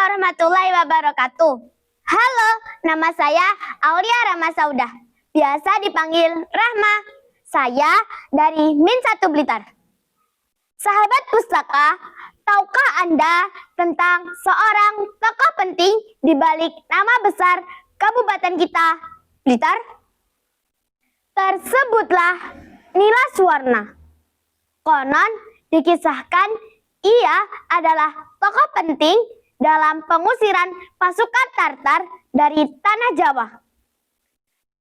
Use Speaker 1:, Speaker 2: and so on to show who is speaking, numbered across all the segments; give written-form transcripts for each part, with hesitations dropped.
Speaker 1: warahmatullahi wabarakatuh. Halo, nama saya Aulia Rahma Saudah. Biasa dipanggil Rahma. Saya dari Min 1 Blitar. Sahabat pustaka, tahukah Anda tentang seorang tokoh penting di balik nama besar kabupaten kita, Blitar? Tersebutlah Nila Suwarna. Konon dikisahkan ia adalah tokoh penting dalam pengusiran pasukan Tartar dari tanah Jawa.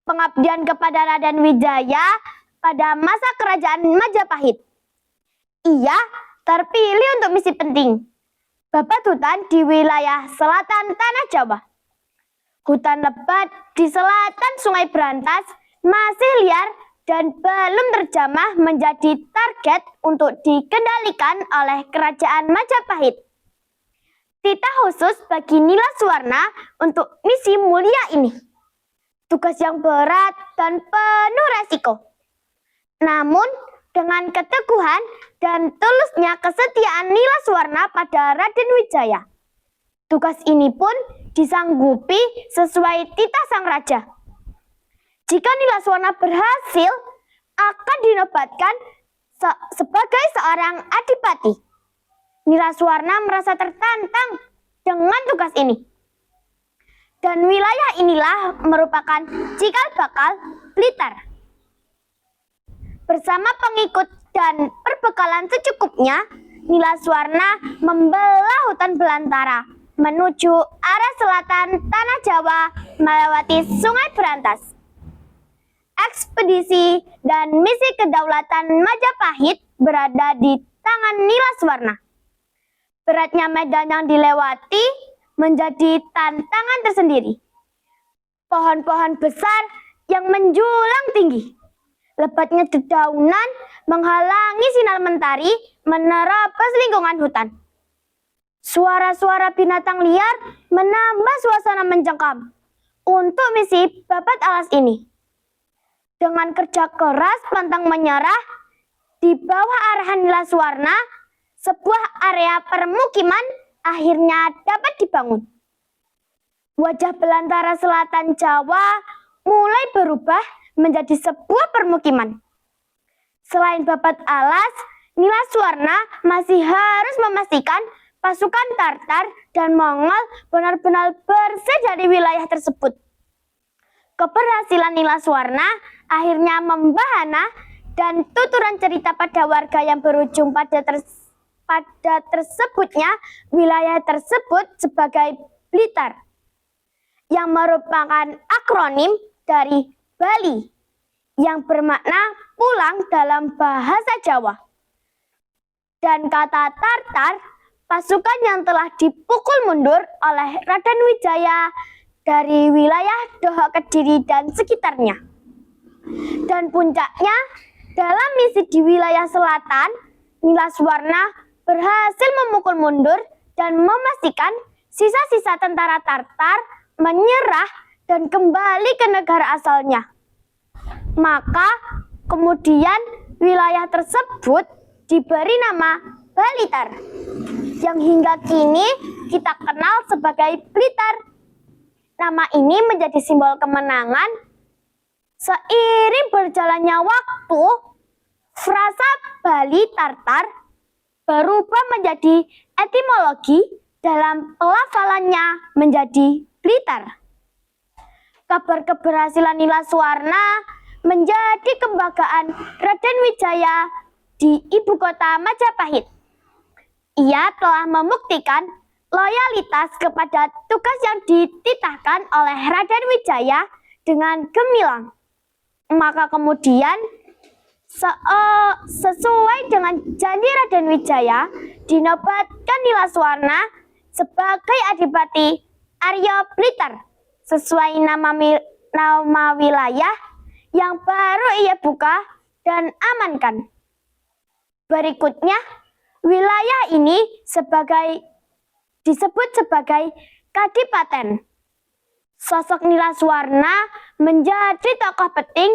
Speaker 1: Pengabdian kepada Raden Wijaya pada masa kerajaan Majapahit. Ia terpilih untuk misi penting, babat hutan di wilayah selatan tanah Jawa. Hutan lebat di selatan Sungai Berantas masih liar dan belum terjamah menjadi target untuk dikendalikan oleh kerajaan Majapahit. Titah khusus bagi Nila Suwarna untuk misi mulia ini. Tugas yang berat dan penuh resiko. Namun, dengan keteguhan dan tulusnya kesetiaan Nila Suwarna pada Raden Wijaya, tugas ini pun disanggupi sesuai titah sang raja. Jika Nila Suwarna berhasil, akan dinobatkan sebagai seorang adipati. Nila Suwarna merasa tertantang dengan tugas ini. Dan wilayah inilah merupakan cikal bakal Blitar. Bersama pengikut dan perbekalan secukupnya, Nila Suwarna membelah hutan belantara menuju arah selatan tanah Jawa melewati Sungai Berantas. Ekspedisi dan misi kedaulatan Majapahit berada di tangan Nila Suwarna. Beratnya medan yang dilewati menjadi tantangan tersendiri. Pohon-pohon besar yang menjulang tinggi. Lebatnya dedaunan menghalangi sinar mentari menerobos lingkungan hutan. Suara-suara binatang liar menambah suasana mencekam untuk misi babat alas ini. Dengan kerja keras pantang menyerah, di bawah arahan Nila Suwarna, sebuah area permukiman akhirnya dapat dibangun. Wajah belantara selatan Jawa mulai berubah menjadi sebuah permukiman. Selain babat alas, Nila Suwarna masih harus memastikan pasukan Tartar dan Mongol benar-benar bersih dari wilayah tersebut. Keberhasilan Nila Suwarna akhirnya membahana dan tuturan cerita pada warga yang berujung pada tersebutnya wilayah tersebut sebagai Blitar, yang merupakan akronim dari Bali, yang bermakna pulang dalam bahasa Jawa. Dan kata Tartar, pasukan yang telah dipukul mundur oleh Raden Wijaya dari wilayah Dohok Kediri dan sekitarnya. Dan puncaknya, dalam misi di wilayah selatan, Nila Suwarna berhasil memukul mundur dan memastikan sisa-sisa tentara Tartar menyerah dan kembali ke negara asalnya. Maka kemudian wilayah tersebut diberi nama Blitar, yang hingga kini kita kenal sebagai Blitar. Nama ini menjadi simbol kemenangan. Seiring berjalannya waktu, frasa Bali Tartar berubah menjadi etimologi dalam pelafalannya menjadi Blitar. Kabar keberhasilan Nila Suwarna menjadi kebanggaan Raden Wijaya di ibu kota Majapahit. Ia telah membuktikan loyalitas kepada tugas yang dititahkan oleh Raden Wijaya dengan gemilang. Maka kemudian sesuai dengan janji Raden Wijaya, dinobatkan Nila Suwarna sebagai Adipati Arya Blitar sesuai nama wilayah yang baru ia buka dan amankan. Berikutnya, wilayah ini disebut sebagai Kadipaten. Sosok Nila Suwarna menjadi tokoh penting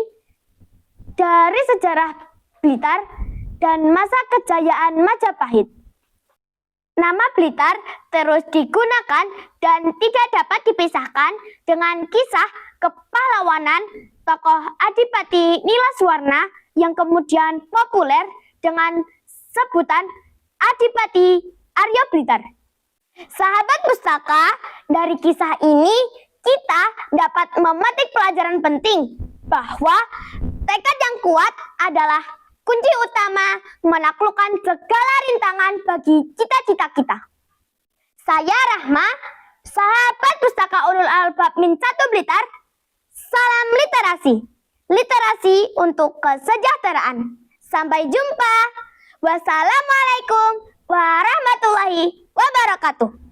Speaker 1: dari sejarah Blitar dan masa kejayaan Majapahit. Nama Blitar terus digunakan dan tidak dapat dipisahkan dengan kisah kepahlawanan tokoh Adipati Nilaswarna yang kemudian populer dengan sebutan Adipati Arya Blitar. Sahabat pustaka, dari kisah ini kita dapat memetik pelajaran penting bahwa tekad yang kuat adalah kunci utama menaklukkan segala rintangan bagi cita-cita kita. Saya Rahma, sahabat pustaka Ulul Albab Min 1 Blitar. Salam literasi. Literasi untuk kesejahteraan. Sampai jumpa. Wassalamualaikum warahmatullahi wabarakatuh.